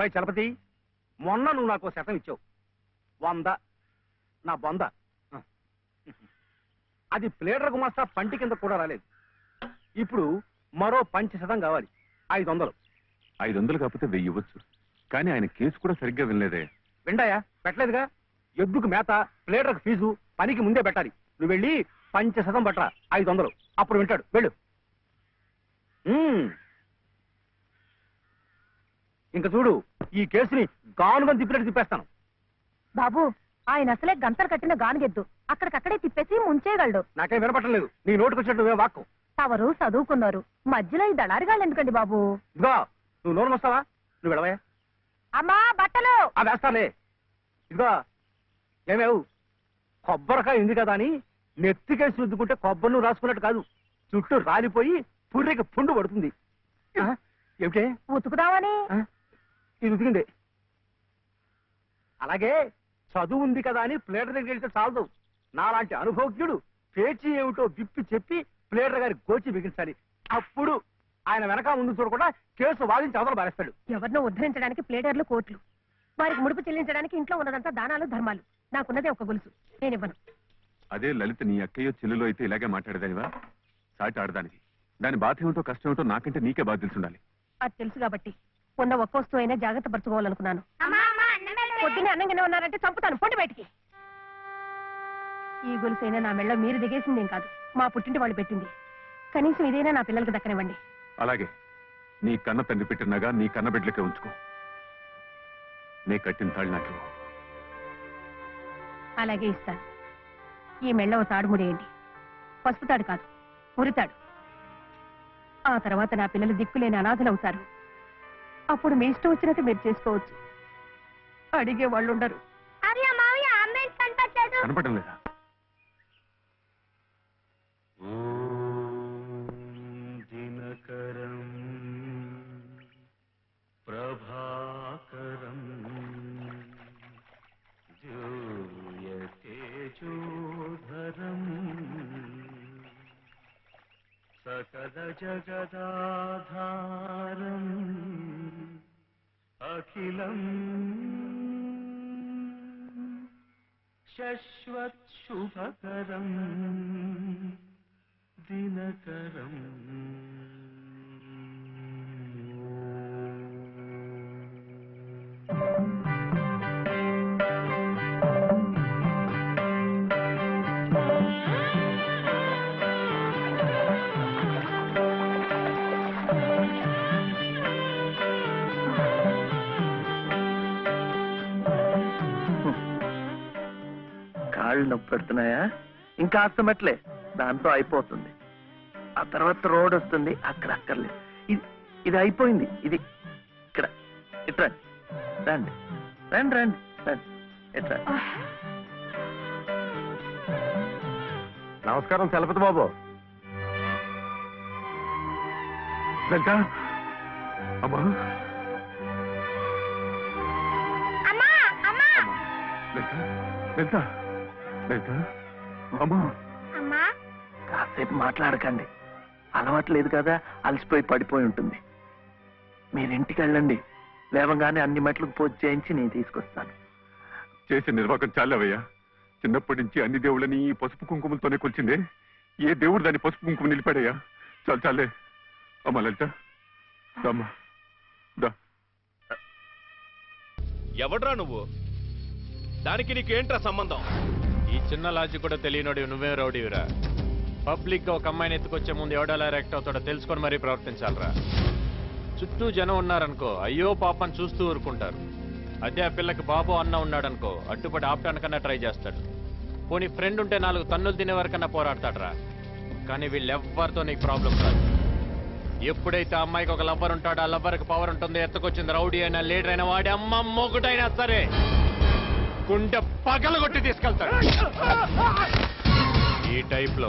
ఒరే చలపతి, మొన్న నువ్వు నాకు 100 ఇచ్చావు. 100 నా బొంద. అది ప్లేడర్ గుమాస్తా పంటి కింద కూడా రాలేదు. ఇప్పుడు మరో 5% కావాలి. 500. 500 కాకపోతే 1000 ఇవ్వచ్చు. కానీ ఆయన కేసు కూడా సరిగ్గా వినలేదే. విండాయా? పెట్టలేదుగా. ఎద్దుకు మేత, ప్లేడర్కు ఫీజు పనికి ముందే పెట్టాలి. నువ్వు వెళ్ళి 5% పట్టరా. 500 అప్పుడు వింటాడు. వెళ్ళు. ఇంకా చూడు, ఈ కేసుని గానుగని తిప్పినట్టు తిప్పేస్తాను. బాబు, ఆయన అసలే గంతలు కట్టిన గానుగెద్దు. అక్కడికక్కడే తిప్పేసి ముంచేయగలడు. నాకేం వినపట్టలేదు. నీ నోటుకు వచ్చినట్టు నువ్వే వాక్కు. తవరు చదువుకున్నారు, మధ్యలో ఈ దళారిగాళ్ళు ఎందుకండి బాబు? ఇదిగో, నువ్వు నోరు వస్తావా? నువ్వు వెళ్ళవా? అమ్మా బట్టలు వేస్తాలే. ఇదిగో ఏమేవు, కొబ్బరికాయ ఉంది కదా అని నెత్తికేసి రుద్దుకుంటే కొబ్బరి నువ్వు రాసుకున్నట్టు కాదు. చుట్టూ రాలిపోయి పుర్రెకి పుండు పడుతుంది. ఏమిటే? ఉతుకుదామని. ఇది ఉతికింది. అలాగే చదువు ఉంది కదా అని ప్లేటర్ దగ్గరికి వెళ్తే చాలదు. నాలాంటి అనుభవజ్ఞుడు పేచీ ఏమిటో విప్పి చెప్పి ప్లేటర్ గారి గోచి బిగించాలి. అప్పుడు ఆయన వెనక ముందు చూడకుండా కేసు వాదించి అవతల బారేస్తాడు. ఎవరినో ఉద్ధరించడానికి ప్లేటర్లు కోట్లు, వారికి ముడుపు చెల్లించడానికి ఇంట్లో ఉన్నదంతా దానాలు ధర్మాలు. నాకున్నదే ఒక గొలుసు, నేనివ్వను. అదే లలిత నీ అక్కయ్యో చెల్లెలో అయితే ఇలాగే మాట్లాడేదానివా? సాటి ఆడదానికి దాని బాధ ఏమిటో కష్టం ఏమిటో నాకంటే నీకే బాధ తెలుసుండాలి. అది తెలుసు కాబట్టి ఉన్న ఒక్క వస్తువు అయినా జాగ్రత్త పరచుకోవాలనుకున్నాను. పొద్దున్నే అన్నంగానే ఉన్నారంటే చంపుతాను. పొండి బయటికి. ఈ గొలుసైనా నా మెళ్ళ మీరు దిగేసిందేం కాదు, మా పుట్టింటి వాళ్ళు పెట్టింది. కనీసం ఇదైనా నా పిల్లలకు దక్కనివ్వండి. అలాగే నీ కన్న తండ్రి పెట్టినగా నీ కన్న బిడ్డలకే ఉంచుకో. నీ కట్టిన తాళ్ళు నాకు అలాగే ఇస్తాను. ఈ మెళ్ళ ఓ తాడు ముడేయండి. పసుపు తాడు కాదు, ఉరితాడు. ఆ తర్వాత నా పిల్లలు దిక్కులేని అనాథలవుతారు. అప్పుడు మీ ఇష్టం వచ్చినట్టు మీరు చేసుకోవచ్చు. అడిగే వాళ్ళు ఉండరు. కనపడడం లేదా? దినకరం ప్రభాకరం జూయతేజోధరం సకల జగదాధారం అఖిలం శశ్వత్ శుభకరం దినకరం. కాళ్ళు నొప్పి పెడుతున్నాయా? ఇంకా అస్తమట్లే, దాంతో అయిపోతుంది. ఆ తర్వాత రోడ్ వస్తుంది, అక్కడ అక్కర్లేదు. ఇది అయిపోయింది. ఇది ఇక్కడ ఇట్రా, రండి రండి రండి రండి, ఇట్రా. నమస్కారం చలపతి బాబు. లలిత అమ్మా, లలిత లలిత లలిత అమ్మా. కాసేపు మాట్లాడకండి, అలవాట్లేదు కదా, అలసిపోయి పడిపోయి ఉంటుంది. మీరు ఇంటికి వెళ్ళండి, లేవగానే అన్ని మెట్లకు పూజ చేయించి నేను తీసుకొస్తాను. చేసే నిర్వాహకం చాలేవయ్యా. చిన్నప్పటి నుంచి అన్ని దేవుళ్ళని ఈ పసుపు కుంకుమలతోనే కొలిచిందే. ఏ దేవుడు దాన్ని పసుపు కుంకుమ నిలిపాడయ్యా? చాలు చాలే. అమ్మా లలిత అమ్మా దా. ఎవడ్రా నువ్వు? దానికి నీకేంట్రా సంబంధం? ఈ చిన్న లాజిక్ కూడా తెలియనోడి నువ్వే రౌడీవిరా. పబ్లిక్ గా ఒక అమ్మాయిని ఎత్తుకొచ్చే ముందు ఎవడలా రియాక్ట్ అవుతాడో తెలుసుకొని మరీ ప్రవర్తించాలరా. చుట్టూ జనం ఉన్నారనుకో, అయ్యో పాపని చూస్తూ ఊరుకుంటారు. అదే ఆ పిల్లకి బాబు అన్న ఉన్నాడనుకో, అడ్డుపడి ఆపటానికన్నా ట్రై చేస్తాడు. పోనీ ఫ్రెండ్ ఉంటే 4 తన్నులు తినే వరకన్నా పోరాడతాడరా. కానీ వీళ్ళెవ్వరితో నీకు ప్రాబ్లం కాదు. ఎప్పుడైతే ఆ అమ్మాయికి ఒక లవ్వర్ ఉంటాడో, ఆ లవ్వర్కి పవర్ ఉంటుంది. ఎత్తుకొచ్చింది రౌడీ అయినా లీడర్ అయినా వాడి అమ్మ మొగుడైనా సరే గుండె పగలగొట్టి తీసుకెళ్తాడు. ఈ టైప్ లో